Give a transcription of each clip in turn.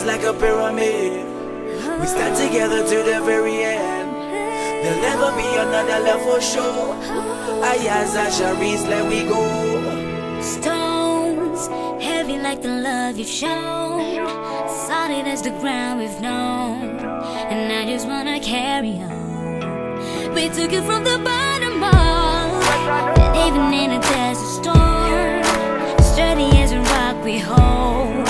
rise like a pyramid. We stand together to the very end. There'll never be another love for sure. Ayaz Asharis, let we go. Stones, heavy like the love you've shown, solid as the ground we've known, and I just wanna carry on. We took it from the bottom up, and even in a desert storm, sturdy as a rock we hold,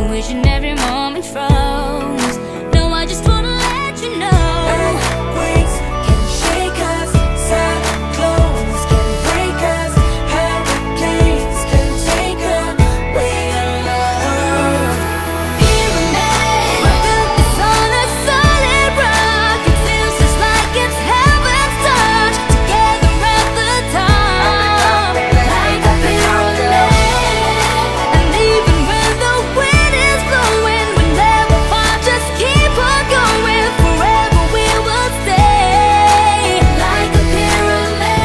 wishing every moment froze. No, I just wanna let you know. Earthquakes can shake us, cyclones can break us, hurricanes can take away our love. Pyramid, my built is on a solid rock. It feels just like it's heaven's touch. Together at the top, like a pyramid. And even when the wind is blowing, we never fall, just keep on going. Forever we will stay like a pyramid.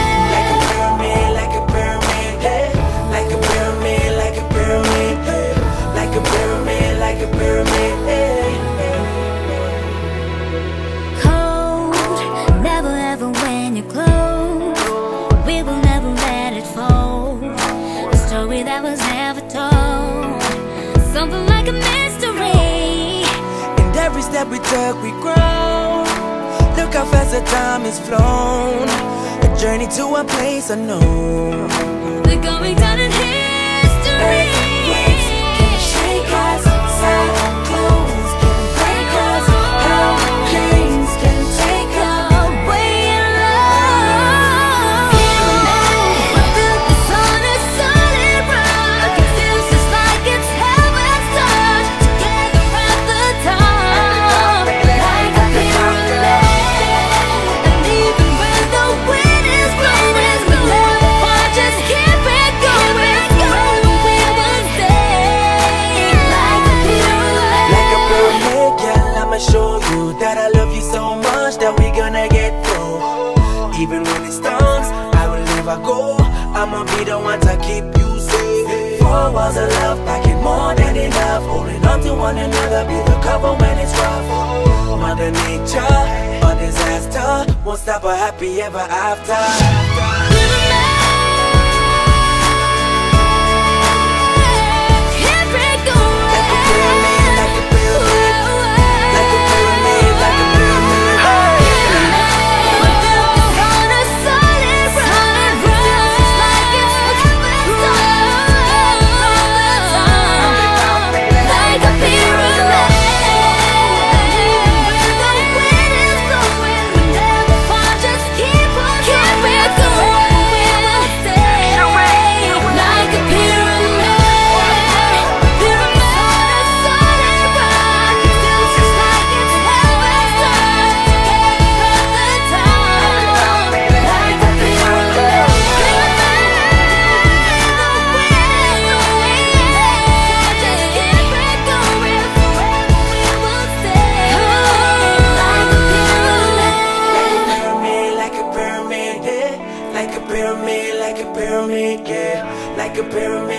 Like a pyramid, yeah. Like a pyramid, like a pyramid, yeah. Like a pyramid, like a pyramid, yeah. Cold, never ever when you're close. We will never let it fold. A story that was never told. Something like a mystery. And every step we took, we grow. Look how fast the time has flown. A journey to a place unknown. We're going down in history. Earthquakes can shake us, cyclones can break us, hurricanes can take away our love. My built is on a solid rock. It feels just like it's heaven's touch. Together at the top, like a pyramid. And even when the wind is blowing, we never fall, just keep it going. Forever we will stay like a pyramid. Like a pyramid, girl, I'ma show you that I love you so much that we gonna get through. Even when it storms, I will never go. I'ma be the one to keep you safe. 4 walls of love, packing more than enough. Holding on to one another, be the cover when it's rough. Mother Nature, a disaster, won't stop a happy ever after. Keep it going. Like a pyramid, like a pyramid, like a pyramid, like a pyramid. My built is on a solid rock. It feels just like it's heaven's touch. Like a pyramid. When the wind is blowing, we never fall, just keep on going. We will stay like a pyramid. Pyramid on a solid rock. It feels just like it's heaven's touch. Together at the top, like a pyramid. Just keep it going. Forever we will stay like a pyramid. Like a pyramid, yeah. Like a pyramid, like a pyramid, yeah. Like a pyramid.